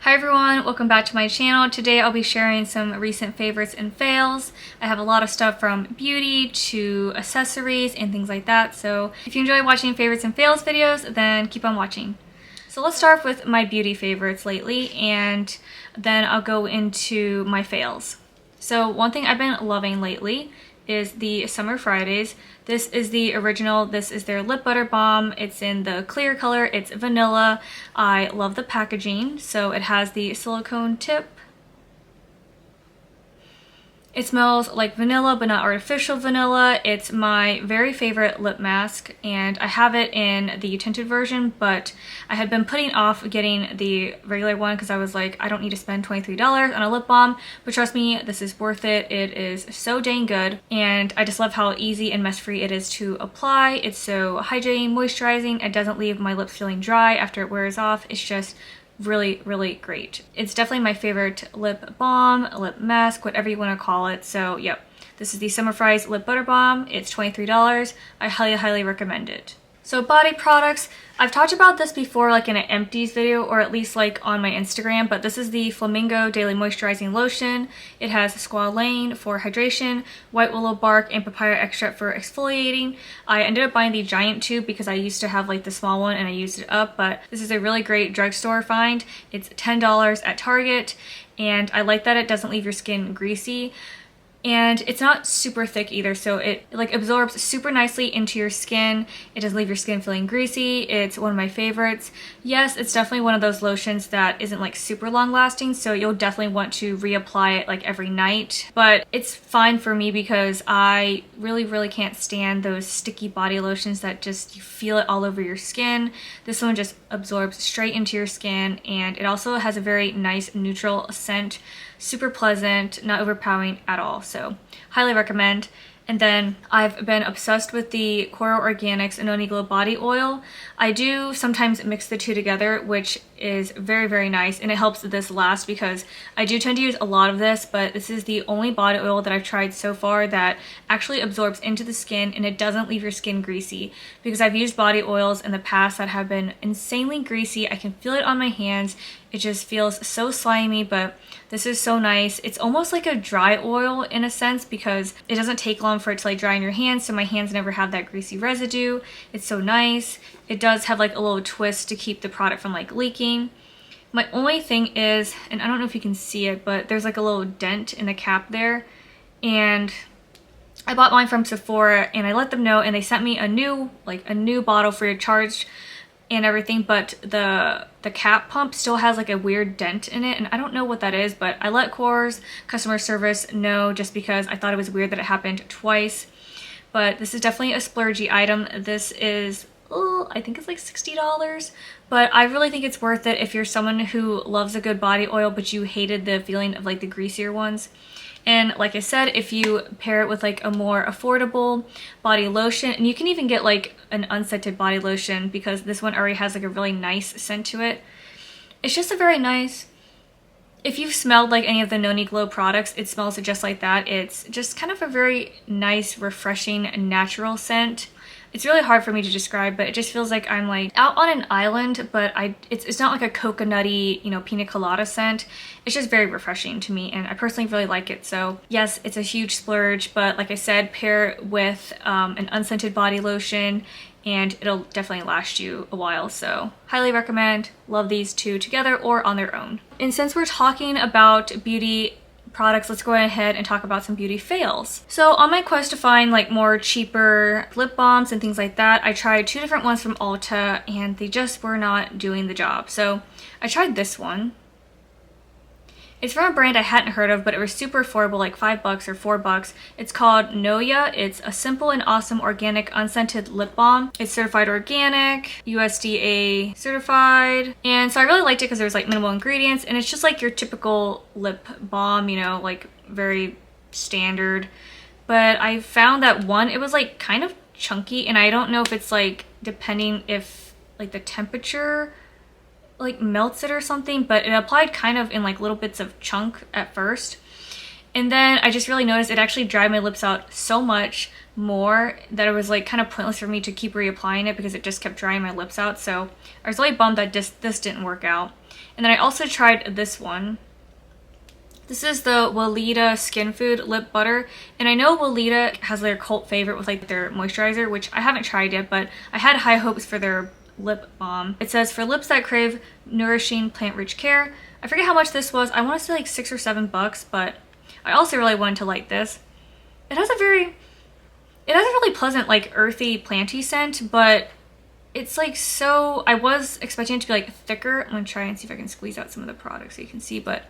Hi everyone, welcome back to my channel. Today I'll be sharing some recent favorites and fails. I have a lot of stuff from beauty to accessories and things like that, so if you enjoy watching favorites and fails videos, then keep on watching. So let's start off with my beauty favorites lately, and then I'll go into my fails. So one thing I've been loving lately is the Summer Fridays. This is the original. This is their lip butter balm. It's in the clear color. It's vanilla. I love the packaging. So it has the silicone tip. It smells like vanilla, but not artificial vanilla. It's my very favorite lip mask, and I have it in the tinted version, but I had been putting off getting the regular one because I was like, I don't need to spend $23 on a lip balm, but trust me, this is worth it. It is so dang good, and I just love how easy and mess-free it is to apply. It's so hydrating, moisturizing. It doesn't leave my lips feeling dry after it wears off. It's just really great. It's definitely my favorite lip balm, lip mask, whatever you want to call it. So yep, this is the Summer Fridays Lip Butter Balm. It's $23. I highly recommend it. So body products, I've talked about this before, like in an empties video, or at least like on my Instagram, but this is the Flamingo Daily Moisturizing Lotion. It has squalane for hydration, white willow bark, and papaya extract for exfoliating. I ended up buying the giant tube because I used to have like the small one and I used it up, but this is a really great drugstore find. It's $10 at Target, and I like that it doesn't leave your skin greasy. And it's not super thick either, so it like absorbs super nicely into your skin. It doesn't leave your skin feeling greasy. It's one of my favorites. Yes, it's definitely one of those lotions that isn't like super long lasting, so you'll definitely want to reapply it like every night. But it's fine for me because I really can't stand those sticky body lotions that just, you feel it all over your skin. This one just absorbs straight into your skin, and it also has a very nice neutral scent. Super pleasant, not overpowering at all, so highly recommend. And then I've been obsessed with the Coral Organics Noni Glow Body Oil. I do sometimes mix the two together, which is very nice, and it helps this last because I do tend to use a lot of this, but this is the only body oil that I've tried so far that actually absorbs into the skin and it doesn't leave your skin greasy, because I've used body oils in the past that have been insanely greasy. I can feel it on my hands. It just feels so slimy, but this is so nice. It's almost like a dry oil in a sense because it doesn't take long for it to like dry in your hands, so my hands never have that greasy residue. It's so nice. It does have like a little twist to keep the product from like leaking. My only thing is, and I don't know if you can see it, but there's like a little dent in the cap there, and I bought mine from Sephora and I let them know, and they sent me a new bottle free of charge and everything, but the cap pump still has like a weird dent in it, and I don't know what that is, but I let Core's customer service know just because I thought it was weird that it happened twice. But this is definitely a splurgy item. This is, I think it's like $60, but I really think it's worth it if you're someone who loves a good body oil but you hated the feeling of like the greasier ones. And like I said, if you pair it with like a more affordable body lotion, and you can even get like an unscented body lotion because this one already has like a really nice scent to it. It's just a very nice, if you've smelled like any of the Noni Glow products, it smells just like that. It's just kind of a very nice, refreshing, natural scent. It's really hard for me to describe, but it just feels like I'm like out on an island, but it's not like a coconutty, you know, pina colada scent. It's just very refreshing to me, and I personally really like it. So yes, it's a huge splurge, but like I said, pair it with an unscented body lotion and it'll definitely last you a while. So highly recommend. Love these two together or on their own. And since we're talking about beauty products, let's go ahead and talk about some beauty fails. So on my quest to find like more cheaper lip balms and things like that, I tried two different ones from Ulta and they just were not doing the job. So I tried this one. It's from a brand I hadn't heard of, but it was super affordable, like $5 or $4. It's called Noya. It's a simple and awesome organic unscented lip balm. It's certified organic, USDA certified. And so I really liked it because there's like minimal ingredients, and it's just like your typical lip balm, you know, like very standard. But I found that one, it was like kind of chunky, and I don't know if it's like depending if like the temperature like melts it or something, but it applied kind of in like little bits of chunk at first, and then I just really noticed it actually dried my lips out so much more that it was like kind of pointless for me to keep reapplying it because it just kept drying my lips out. So I was really bummed that this didn't work out. And then I also tried this one. This is the Weleda Skin Food Lip Butter, and I know Weleda has their cult favorite with like their moisturizer, which I haven't tried yet, but I had high hopes for their lip balm. It says, for lips that crave nourishing plant-rich care. I forget how much this was. I want to say like $6 or $7, but I also really wanted to like this. It has a really pleasant, like earthy, planty scent, but it's like so, I was expecting it to be like thicker. I'm gonna try and see if I can squeeze out some of the products so you can see, but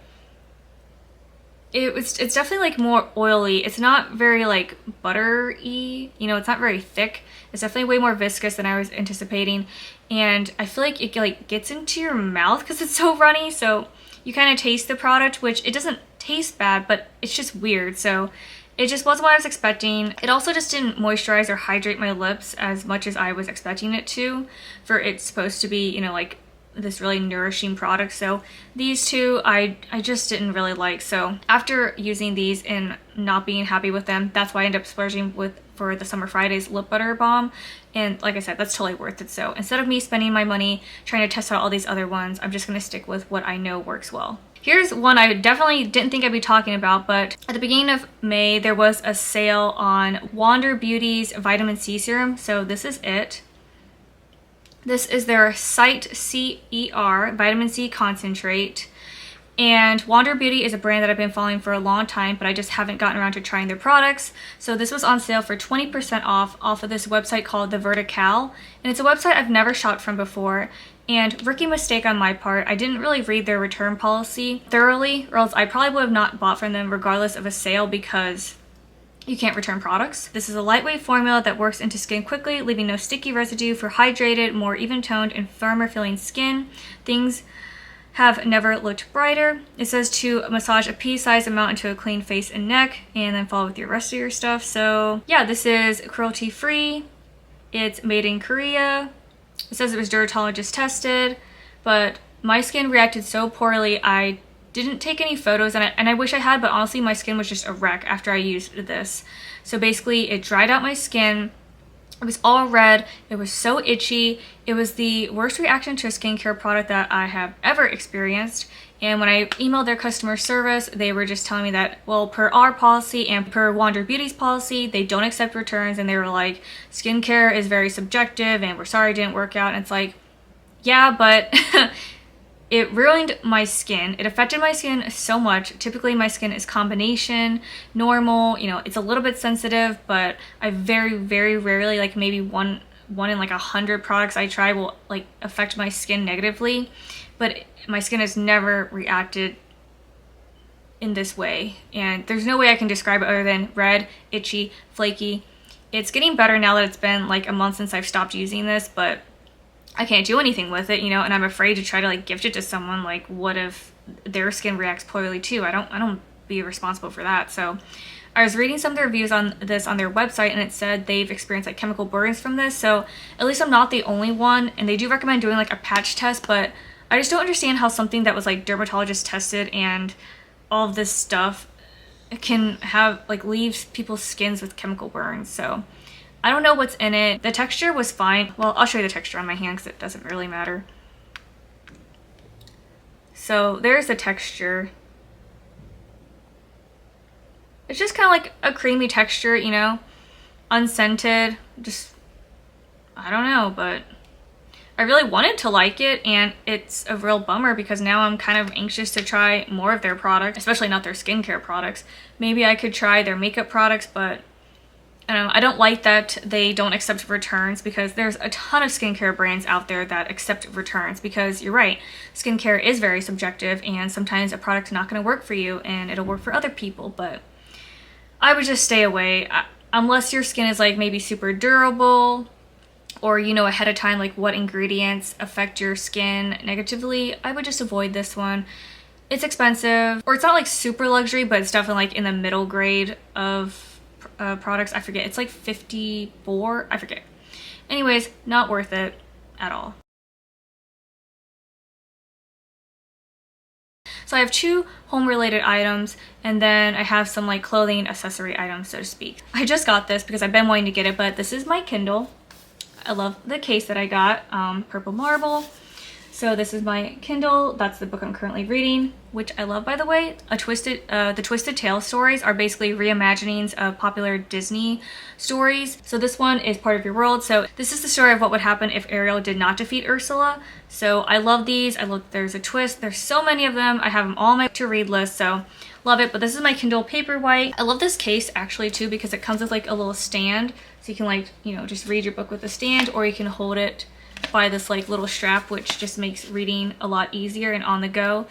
it's definitely like more oily. It's not very like buttery, you know, it's not very thick. It's definitely way more viscous than I was anticipating. And I feel like it like gets into your mouth because it's so runny. So you kind of taste the product, which it doesn't taste bad, but it's just weird. So it just wasn't what I was expecting. It also just didn't moisturize or hydrate my lips as much as I was expecting it to, for it's supposed to be, you know, like this really nourishing product. So these two I just didn't really like. So after using these and not being happy with them, that's why I ended up splurging for the Summer Fridays lip butter balm. And like I said, that's totally worth it. So instead of me spending my money trying to test out all these other ones, I'm just gonna stick with what I know works well. Here's one I definitely didn't think I'd be talking about, but at the beginning of May, there was a sale on Wander Beauty's Vitamin C Serum. So this is it. This is their Site CER Vitamin C Concentrate. And Wander Beauty is a brand that I've been following for a long time, but I just haven't gotten around to trying their products. So this was on sale for 20% off of this website called The Vertical. And it's a website I've never shopped from before. And rookie mistake on my part, I didn't really read their return policy thoroughly, or else I probably would have not bought from them regardless of a sale, because you can't return products. This is a lightweight formula that works into skin quickly, leaving no sticky residue for hydrated, more even-toned, and firmer feeling skin. Things have never looked brighter. It says to massage a pea-sized amount into a clean face and neck, and then follow with your rest of your stuff. So yeah, this is cruelty-free. It's made in Korea. It says it was dermatologist tested, but my skin reacted so poorly. I didn't take any photos, and I wish I had, but honestly my skin was just a wreck after I used this. So basically it dried out my skin. It was all red. It was so itchy. It was the worst reaction to a skincare product that I have ever experienced. And when I emailed their customer service, they were just telling me that, well, per our policy and per Wander Beauty's policy, they don't accept returns. And they were like, skincare is very subjective and we're sorry it didn't work out. And it's like, yeah, but it ruined my skin. It affected my skin so much. Typically my skin is combination, normal, you know, it's a little bit sensitive, but I very, very rarely, like maybe one in like 100 products I try will like affect my skin negatively. But my skin has never reacted in this way. And there's no way I can describe it other than red, itchy, flaky. It's getting better now that it's been like a month since I've stopped using this, but I can't do anything with it, you know, and I'm afraid to try to like gift it to someone. Like, what if their skin reacts poorly too? I don't be responsible for that. So I was reading some of the reviews on this on their website, and it said they've experienced like chemical burns from this. So at least I'm not the only one, and they do recommend doing like a patch test, but I just don't understand how something that was like dermatologist tested and all of this stuff can have like leaves people's skins with chemical burns. So I don't know what's in it. The texture was fine. Well, I'll show you the texture on my hand because it doesn't really matter. So there's the texture. It's just kind of like a creamy texture, you know, unscented. Just, I don't know, but I really wanted to like it, and it's a real bummer because now I'm kind of anxious to try more of their products, especially not their skincare products. Maybe I could try their makeup products, but I don't like that they don't accept returns, because there's a ton of skincare brands out there that accept returns, because you're right, skincare is very subjective and sometimes a product's not going to work for you and it'll work for other people. But I would just stay away unless your skin is like maybe super durable, or you know ahead of time like what ingredients affect your skin negatively. I would just avoid this one. It's expensive, or it's not like super luxury, but it's definitely like in the middle grade of products. I forget, it's like 54, I forget. Anyways, not worth it at all. So I have 2 home related items, and then I have some like clothing accessory items, so to speak. I just got this because I've been wanting to get it, but this is my Kindle. I love the case that I got, purple marble. So this is my Kindle. That's the book I'm currently reading, which I love, by the way. The Twisted Tale stories are basically reimaginings of popular Disney stories. So this one is Part of Your World. So this is the story of what would happen if Ariel did not defeat Ursula. So I love these. There's a twist. There's so many of them. I have them all on my to-read list, so love it. But this is my Kindle Paperwhite. I love this case actually too because it comes with like a little stand. So you can like, you know, just read your book with a stand, or you can hold it by this like little strap, which just makes reading a lot easier and on the go.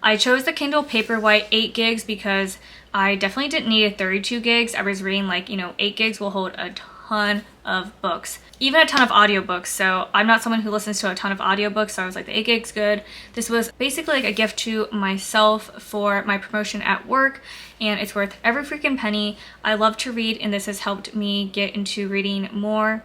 I chose the Kindle Paperwhite 8 gigs because I definitely didn't need a 32 gigs. I was reading like, you know, 8 gigs will hold a ton of books, even a ton of audiobooks. So I'm not someone who listens to a ton of audiobooks, so I was like, the 8 gigs good. This was basically like a gift to myself for my promotion at work, and it's worth every freaking penny. I love to read, and this has helped me get into reading more.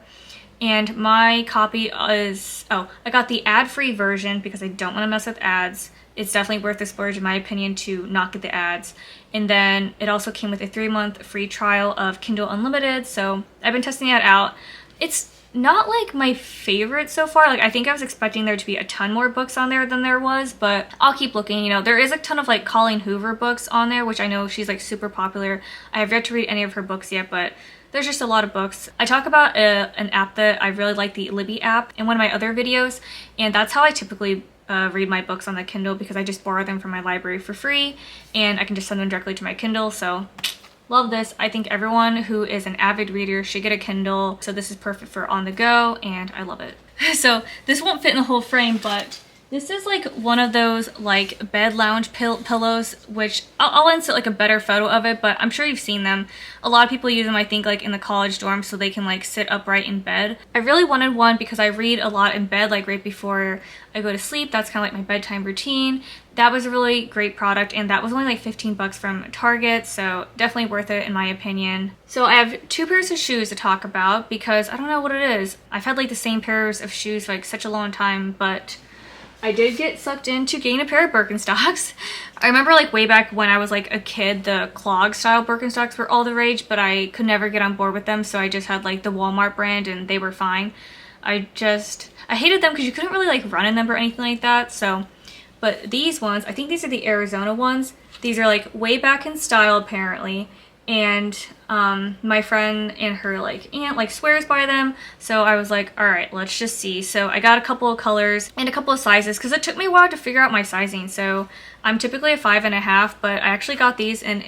And my copy is, I got the ad-free version because I don't want to mess with ads. It's definitely worth the splurge in my opinion to not get the ads. And then it also came with a 3-month free trial of Kindle Unlimited, so I've been testing that out. It's not like my favorite so far. Like, I think I was expecting there to be a ton more books on there than there was, but I'll keep looking. You know, there is a ton of like Colleen Hoover books on there, which I know she's like super popular. I have yet to read any of her books yet, but there's just a lot of books. I talk about an app that I really like, the Libby app, in one of my other videos, and that's how I typically read my books on the Kindle, because I just borrow them from my library for free and I can just send them directly to my Kindle. So love this. I think everyone who is an avid reader should get a Kindle. So this is perfect for on the go, and I love it. So this won't fit in the whole frame, but this is like one of those like bed lounge pillows, which I'll insert like a better photo of it, but I'm sure you've seen them. A lot of people use them, I think, like in the college dorms so they can like sit upright in bed. I really wanted one because I read a lot in bed, like right before I go to sleep. That's kind of like my bedtime routine. That was a really great product, and that was only like 15 bucks from Target, so definitely worth it in my opinion. So I have 2 pairs of shoes to talk about because I don't know what it is. I've had like the same pairs of shoes for like such a long time, but I did get sucked into getting a pair of Birkenstocks. I remember like way back when I was like a kid, the clog style Birkenstocks were all the rage, but I could never get on board with them, so I just had like the Walmart brand and they were fine. I hated them because you couldn't really like run in them or anything like that. So, but these ones, I think these are the Arizona ones. These are like way back in style apparently. And my friend and her like aunt like swears by them, so I was like, all right, let's just see. So I got a couple of colors and a couple of sizes because it took me a while to figure out my sizing. So I'm typically a 5.5, but I actually got these in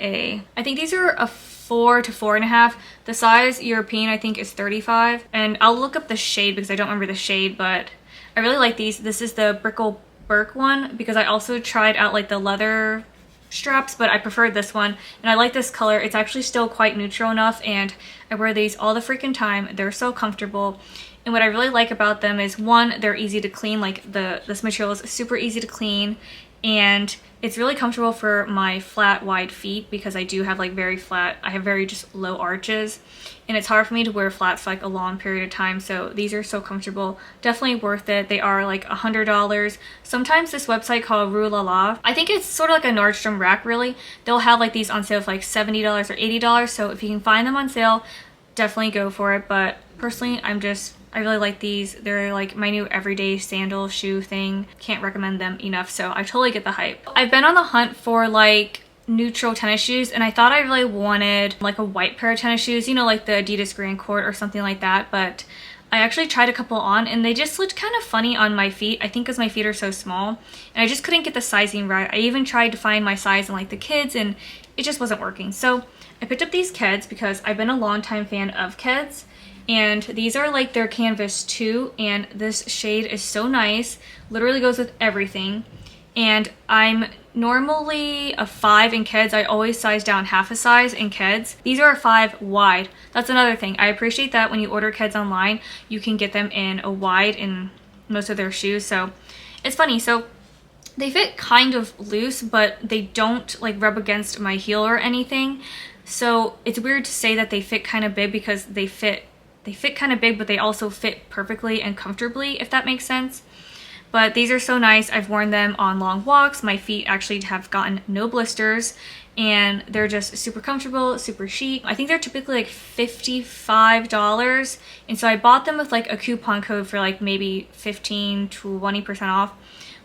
I think these are a 4 to 4.5. The size European I think is 35, and I'll look up the shade because I don't remember the shade, but I really like these. This is the Brickle Burke one because I also tried out like the leather straps, but I preferred this one, and I like this color. It's actually still quite neutral enough, and I wear these all the freaking time. They're so comfortable, and what I really like about them is, one, they're easy to clean. Like this material is super easy to clean, and it's really comfortable for my flat wide feet because I do have like I have very just low arches, and it's hard for me to wear flats for like a long period of time. So these are so comfortable. Definitely worth it. They are like $100. Sometimes this website called Rue La La, I think it's sort of like a Nordstrom Rack really. They'll have like these on sale for like $70 or $80. So if you can find them on sale, definitely go for it. But personally, I really like these. They're like my new everyday sandal shoe thing. Can't recommend them enough, so I totally get the hype. I've been on the hunt for like neutral tennis shoes, and I thought I really wanted like a white pair of tennis shoes, you know, like the Adidas Grand Court or something like that, but I actually tried a couple on and they just looked kind of funny on my feet. I think because my feet are so small, and I just couldn't get the sizing right. I even tried to find my size in like the kids, and it just wasn't working. So I picked up these Keds because I've been a longtime fan of Keds. And these are like their Canvas 2, and this shade is so nice. Literally goes with everything. And I'm normally a 5 in Keds. I always size down half a size in Keds. These are a 5 wide. That's another thing. I appreciate that when you order Keds online, you can get them in a wide in most of their shoes. So it's funny. So they fit kind of loose, but they don't like rub against my heel or anything. So it's weird to say that they fit kind of big because they fit kind of big, but they also fit perfectly and comfortably, if that makes sense. But these are so nice. I've worn them on long walks. My feet actually have gotten no blisters, and they're just super comfortable, super chic. I think they're typically like $55, and so I bought them with like a coupon code for like maybe 15 to 20% off.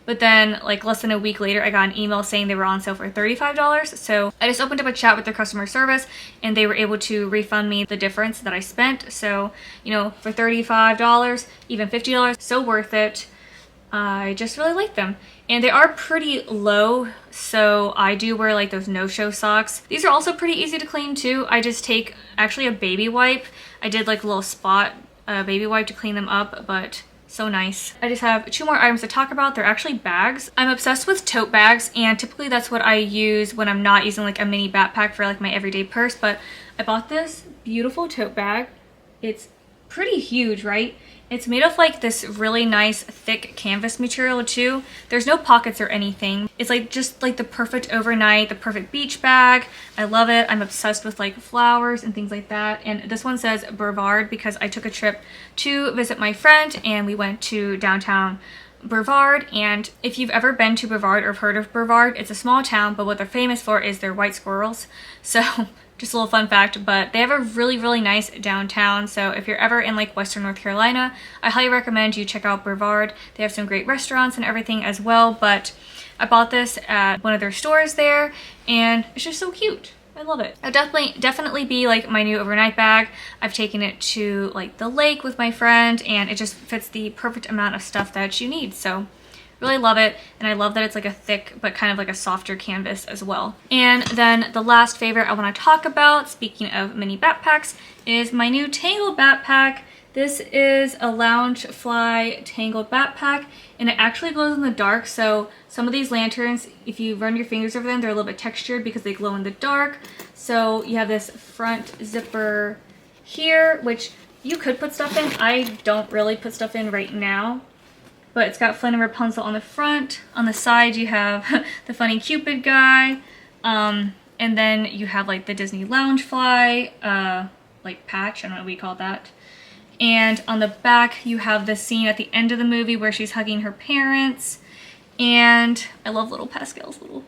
But then like less than a week later, I got an email saying they were on sale for $35. So I just opened up a chat with their customer service and they were able to refund me the difference that I spent. So, you know, for $35, even $50, so worth it. I just really like them. And they are pretty low, so I do wear like those no-show socks. These are also pretty easy to clean too. I just take actually a baby wipe. I did like a little spot baby wipe to clean them up, but so nice. I just have 2 more items to talk about. They're actually bags. I'm obsessed with tote bags, and typically that's what I use when I'm not using like a mini backpack for like my everyday purse, but I bought this beautiful tote bag. It's pretty huge, right? It's made of like this really nice thick canvas material too. There's no pockets or anything. It's like just like the perfect overnight, the perfect beach bag. I love it. I'm obsessed with like flowers and things like that. And this one says Brevard because I took a trip to visit my friend and we went to downtown Brevard. And if you've ever been to Brevard or heard of Brevard, it's a small town, but what they're famous for is their white squirrels. So just a little fun fact, but they have a really, really nice downtown. So if you're ever in like Western North Carolina, I highly recommend you check out Brevard. They have some great restaurants and everything as well, but I bought this at one of their stores there and it's just so cute. I love it. It'll definitely be like my new overnight bag. I've taken it to like the lake with my friend and it just fits the perfect amount of stuff that you need. So really love it, and I love that it's like a thick but kind of like a softer canvas as well. And then the last favorite I want to talk about, speaking of mini backpacks, is my new Tangled backpack. This is a Loungefly Tangled backpack, and it actually glows in the dark. So some of these lanterns, if you run your fingers over them, they're a little bit textured because they glow in the dark. So you have this front zipper here, which you could put stuff in. I don't really put stuff in right now. But it's got Flynn and Rapunzel on the front. On the side, you have the funny Cupid guy. And then you have like the Disney Loungefly, like patch, I don't know what we call that. And on the back, you have the scene at the end of the movie where she's hugging her parents. And I love little Pascal's little.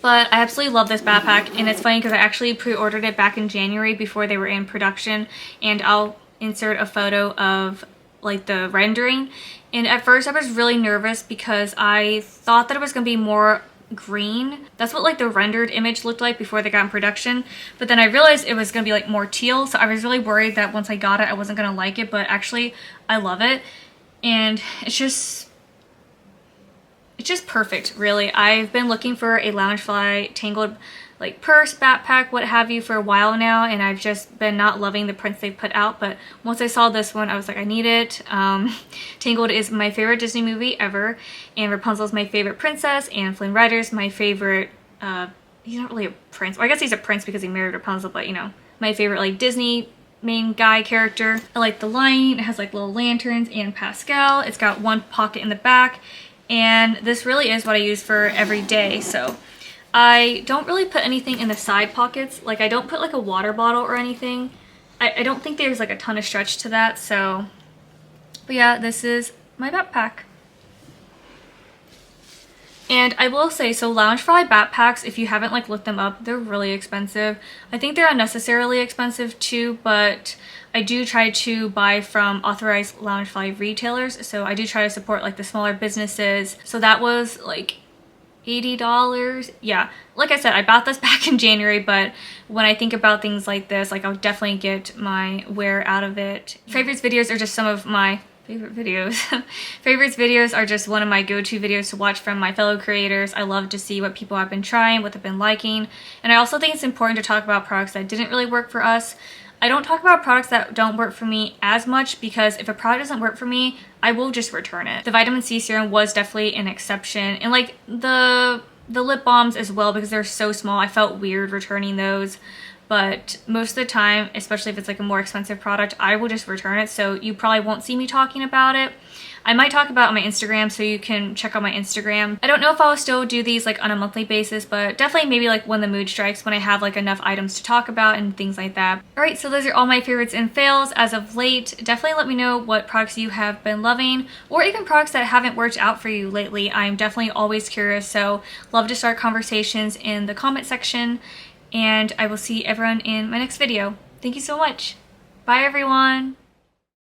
But I absolutely love this backpack. And it's funny because I actually pre-ordered it back in January before they were in production. And I'll insert a photo of like the rendering, and at first I was really nervous because I thought that it was gonna be more green. That's what like the rendered image looked like before they got in production, but then I realized it was gonna be like more teal, so I was really worried that once I got it I wasn't gonna like it, but actually I love it, and it's just perfect, really. I've been looking for a Loungefly Tangled like purse, backpack, what have you for a while now, and I've just been not loving the prints they put out, but once I saw this one I was like, I need it. Tangled is my favorite Disney movie ever, and Rapunzel is my favorite princess, and Flynn Rider's my favorite, he's not really a prince, well, I guess he's a prince because he married Rapunzel, but you know, my favorite like Disney main guy character. I like the lining. It has like little lanterns and Pascal. It's got one pocket in the back, and this really is what I use for every day. So I don't really put anything in the side pockets. Like I don't put like a water bottle or anything. I don't think there's like a ton of stretch to that. So, but yeah, this is my backpack. And I will say, so Loungefly backpacks, if you haven't like looked them up, they're really expensive. I think they're unnecessarily expensive too, but I do try to buy from authorized Loungefly retailers. So I do try to support like the smaller businesses. So that was like $80. Yeah, like I said, I bought this back in January, but when I think about things like this, like I'll definitely get my wear out of it. Favorites videos are just some of my favorite videos. Favorites videos are just one of my go-to videos to watch from my fellow creators. I love to see what people have been trying, what they've been liking, and I also think it's important to talk about products that didn't really work for us. I don't talk about products that don't work for me as much because if a product doesn't work for me, I will just return it. The vitamin C serum was definitely an exception, and like the lip balms as well, because they're so small. I felt weird returning those, but most of the time, especially if it's like a more expensive product, I will just return it. So you probably won't see me talking about it. I might talk about it on my Instagram, so you can check out my Instagram. I don't know if I'll still do these like on a monthly basis, but definitely maybe like when the mood strikes, when I have like enough items to talk about and things like that. Alright, so those are all my favorites and fails as of late. Definitely let me know what products you have been loving, or even products that haven't worked out for you lately. I'm definitely always curious, so love to start conversations in the comment section, and I will see everyone in my next video. Thank you so much. Bye everyone!